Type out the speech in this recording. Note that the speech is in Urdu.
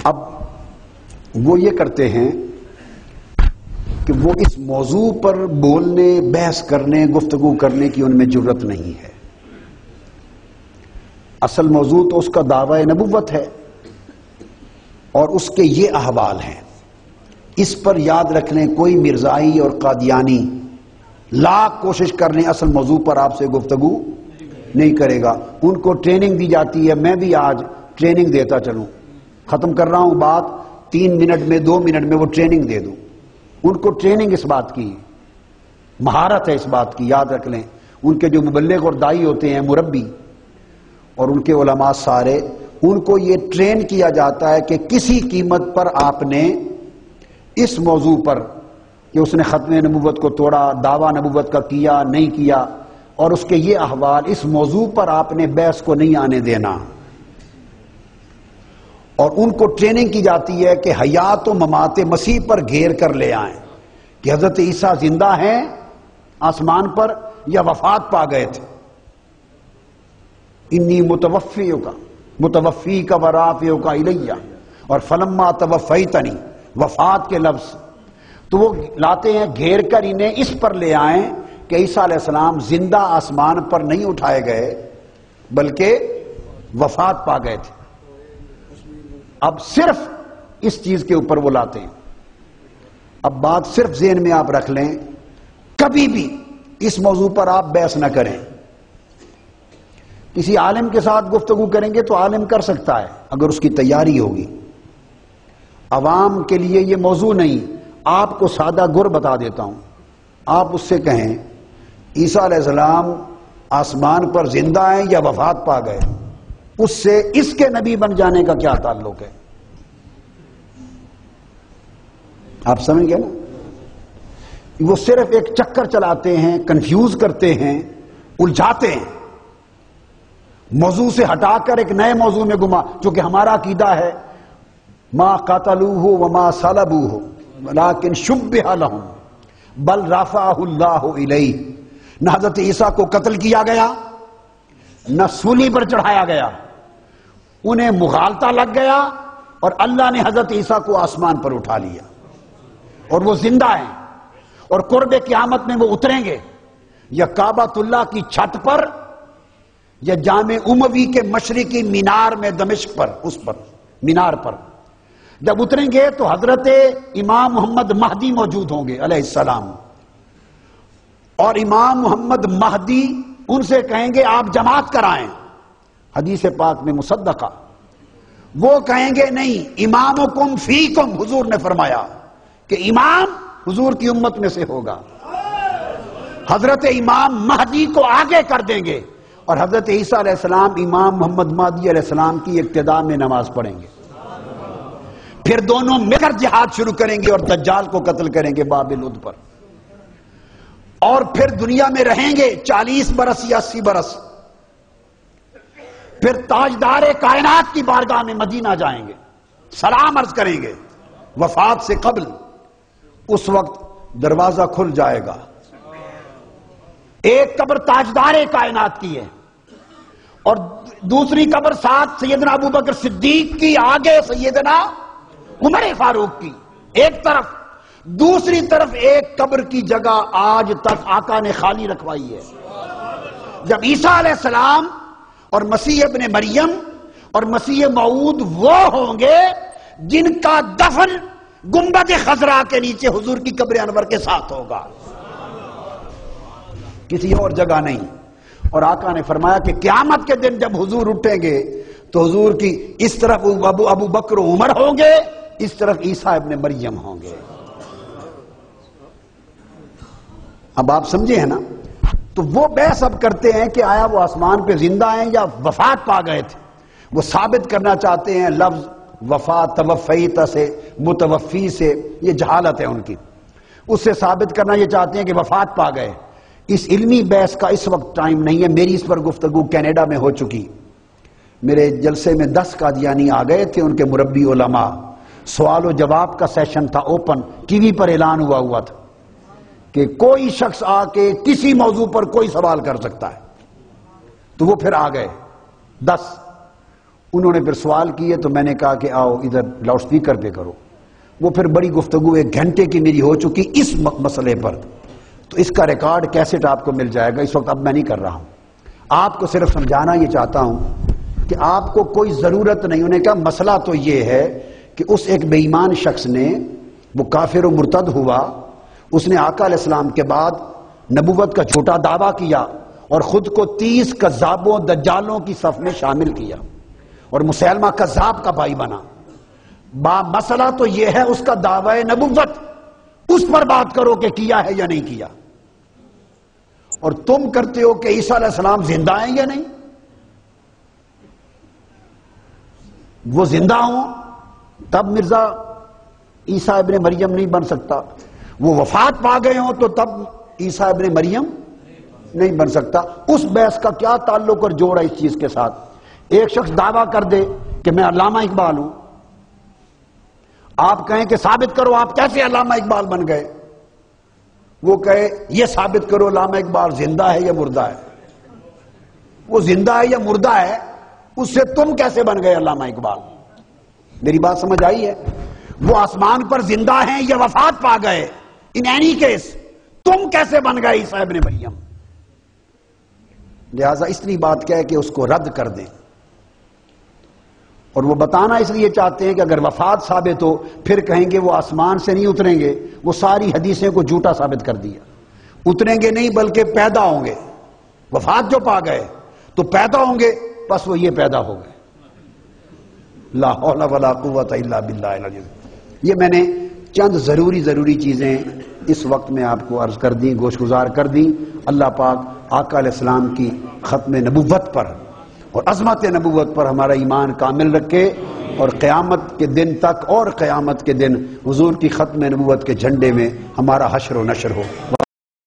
اب وہ یہ کرتے ہیں کہ وہ اس موضوع پر بولنے، بحث کرنے، گفتگو کرنے کی ان میں جرت نہیں ہے۔ اصل موضوع تو اس کا دعوی نبوت ہے اور اس کے یہ احوال ہیں۔ اس پر یاد رکھ لیں، کوئی مرزائی اور قادیانی لاکھ کوشش کر لیں اصل موضوع پر آپ سے گفتگو نہیں کرے گا۔ ان کو ٹریننگ دی جاتی ہے، میں بھی آج ٹریننگ دیتا چلوں، ختم کر رہا ہوں بات 3 منٹ میں 2 منٹ میں وہ ٹریننگ دے دوں۔ ان کو ٹریننگ اس بات کی، مہارت ہے اس بات کی، یاد رکھ لیں۔ ان کے جو مبلغ اور دائی ہوتے ہیں، مربی اور ان کے علماء سارے، ان کو یہ ٹرین کیا جاتا ہے کہ کسی قیمت پر آپ نے اس موضوع پر کہ اس نے ختم نبوت کو توڑا، دعویٰ نبوت کا کیا نہیں کیا، اور اس کے یہ احوال، اس موضوع پر آپ نے بحث کو نہیں آنے دینا۔ اور ان کو ٹریننگ کی جاتی ہے کہ حیات و ممات مسیح پر گھیر کر لے آئیں کہ حضرت عیسیٰ زندہ ہیں آسمان پر یا وفات پا گئے تھے۔ انی متوفی کا ورافعو کا الیہ، اور فلما توفیتنی، وفات کے لفظ تو وہ لاتے ہیں گھیر کر انہیں اس پر لے آئیں کہ عیسیٰ علیہ السلام زندہ آسمان پر نہیں اٹھائے گئے بلکہ وفات پا گئے تھے۔ اب صرف اس چیز کے اوپر وہ لاتے ہیں۔ اب بات صرف ذہن میں آپ رکھ لیں، کبھی بھی اس موضوع پر آپ بحث نہ کریں۔ کسی عالم کے ساتھ گفتگو کریں گے تو عالم کر سکتا ہے اگر اس کی تیاری ہوگی۔ عوام کے لیے یہ موضوع نہیں۔ آپ کو سادہ گر بتا دیتا ہوں، آپ اس سے کہیں عیسیٰ علیہ السلام آسمان پر زندہ ہیں یا وفات پا گئے، اس سے اس کے نبی بن جانے کا کیا تعلق ہے؟ آپ سمجھ گئے نا؟ وہ صرف ایک چکر چلاتے ہیں، کنفیوز کرتے ہیں، الجھاتے ہیں، موضوع سے ہٹا کر ایک نئے موضوع میں گما۔ چونکہ ہمارا عقیدہ ہے ما قتلوہ وما صلبوہ لیکن شبہ لہم بل رفعہ اللہ الیہ۔ نہ حضرت عیسیٰ کو قتل کیا گیا، نہ سولی پر چڑھایا گیا، انہیں مغالطہ لگ گیا اور اللہ نے حضرت عیسیٰ کو آسمان پر اٹھا لیا، اور وہ زندہ ہیں، اور قرب قیامت میں وہ اتریں گے یا کعبۃ اللہ کی چھت پر یا جامع اموی کے مشرقی مینار میں دمشق پر، اس پر مینار پر جب اتریں گے تو حضرت امام محمد مہدی موجود ہوں گے علیہ السلام، اور امام محمد مہدی ان سے کہیں گے آپ جماعت کرائیں، حدیث پاک میں مصدقہ۔ وہ کہیں گے نہیں، امامکم فیکم، حضور نے فرمایا کہ امام حضور کی امت میں سے ہوگا۔ حضرت امام مہدی کو آگے کر دیں گے اور حضرت عیسیٰ علیہ السلام امام محمد مہدی علیہ السلام کی ابتدا میں نماز پڑھیں گے، پھر دونوں مل کر جہاد شروع کریں گے اور دجال کو قتل کریں گے باب لد پر، اور پھر دنیا میں رہیں گے 40 برس یا 80 برس، پھر تاجدار کائنات کی بارگاہ میں مدینہ جائیں گے، سلام عرض کریں گے وفات سے قبل۔ اس وقت دروازہ کھل جائے گا، ایک قبر تاجدار کائنات کی ہے اور دوسری قبر ساتھ سیدنا ابو بکر صدیق کی، آگے سیدنا عمر فاروق کی ایک طرف، دوسری طرف ایک قبر کی جگہ آج تک آقا نے خالی رکھوائی ہے۔ جب عیسیٰ علیہ السلام اور مسیح ابن مریم اور مسیح موعود وہ ہوں گے جن کا دفن گنبد خضرا کے نیچے حضور کی قبر انور کے ساتھ ہوگا، کسی اور جگہ نہیں۔ اور آقا نے فرمایا کہ قیامت کے دن جب حضور اٹھیں گے تو حضور کی اس طرف ابو بکر و عمر ہوں گے، اس طرف عیسیٰ ابن مریم ہوں گے۔ اب آپ سمجھے ہیں نا؟ تو وہ بحث اب کرتے ہیں کہ آیا وہ آسمان پہ زندہ ہیں یا وفات پا گئے تھے۔ وہ ثابت کرنا چاہتے ہیں لفظ وفات، توفیت سے، متوفی سے، یہ جہالت ہے ان کی، اس سے ثابت کرنا یہ چاہتے ہیں کہ وفات پا گئے۔ اس علمی بحث کا اس وقت ٹائم نہیں ہے، میری اس پر گفتگو کینیڈا میں ہو چکی۔ میرے جلسے میں 10 قادیانی آ گئے تھے، ان کے مربی علماء، سوال و جواب کا سیشن تھا، اوپن ٹی وی پر اعلان ہوا تھا کہ کوئی شخص آ کے کسی موضوع پر کوئی سوال کر سکتا ہے۔ تو وہ پھر آ گئے 10، انہوں نے پھر سوال کیے تو میں نے کہا کہ آؤ ادھر لاؤڈ سپیکر پہ کرو. وہ پھر بڑی گفتگو 1 گھنٹے کی میری ہو چکی اس مسئلے پر. تو اس کا ریکارڈ کیسٹ آپ کو مل جائے گا. اس وقت اب میں نہیں کر رہا ہوں. آپ کو صرف سمجھانا یہ چاہتا ہوں کہ آپ کو کوئی ضرورت نہیں. انہوں نے کہا مسئلہ تو یہ ہے کہ اس ایک بے ایمان شخص نے، وہ کافر و مرتد ہوا، اس نے آقا علیہ السلام کے بعد نبوت کا جھوٹا دعویٰ کیا اور خود کو 30 کذابوں دجالوں کی صف میں شامل کیا اور مسیلمہ کذاب کا بھائی بنا. مسئلہ تو یہ ہے اس کا دعوی نبوت، اس پر بات کرو کہ کیا ہے یا نہیں کیا. اور تم کرتے ہو کہ عیسیٰ علیہ السلام زندہ ہیں یا نہیں. وہ زندہ ہوں تب مرزا عیسیٰ ابن مریم نہیں بن سکتا. وہ وفات پا گئے ہوں تو تب عیسیٰ ابن مریم نہیں بن سکتا. اس بحث کا کیا تعلق اور جوڑ ہے اس چیز کے ساتھ؟ ایک شخص دعویٰ کر دے کہ میں علامہ اقبال ہوں، آپ کہیں کہ ثابت کرو آپ کیسے علامہ اقبال بن گئے. وہ کہے یہ ثابت کرو علامہ اقبال زندہ ہے یا مردہ ہے. وہ زندہ ہے یا مردہ ہے، اس سے تم کیسے بن گئے علامہ اقبال؟ میری بات سمجھ آئی ہے؟ وہ آسمان پر زندہ ہیں یا وفات پا گئے. ان اینی کیس تم کیسے بن گئے عیسیٰ ابن مریم؟ لہذا اس لیے بات کیا ہے کہ اس کو رد کر دیں. اور وہ بتانا اس لیے چاہتے ہیں کہ اگر وفات ثابت ہو پھر کہیں گے وہ آسمان سے نہیں اتریں گے. وہ ساری حدیثیں کو جھوٹا ثابت کر دیا. اتریں گے نہیں بلکہ پیدا ہوں گے. وفات جو پا گئے تو پیدا ہوں گے، بس وہ یہ پیدا ہو گئے. لا حول ولا قوت الا باللہ العلی العظیم. یہ میں نے چند ضروری چیزیں اس وقت میں آپ کو عرض کر دیں، گوش گزار کر دیں. اللہ پاک آقا علیہ السلام کی ختم نبوت پر اور عظمت نبوت پر ہمارا ایمان کامل رکھے اور قیامت کے دن تک اور قیامت کے دن حضور کی ختم نبوت کے جھنڈے میں ہمارا حشر و نشر ہو.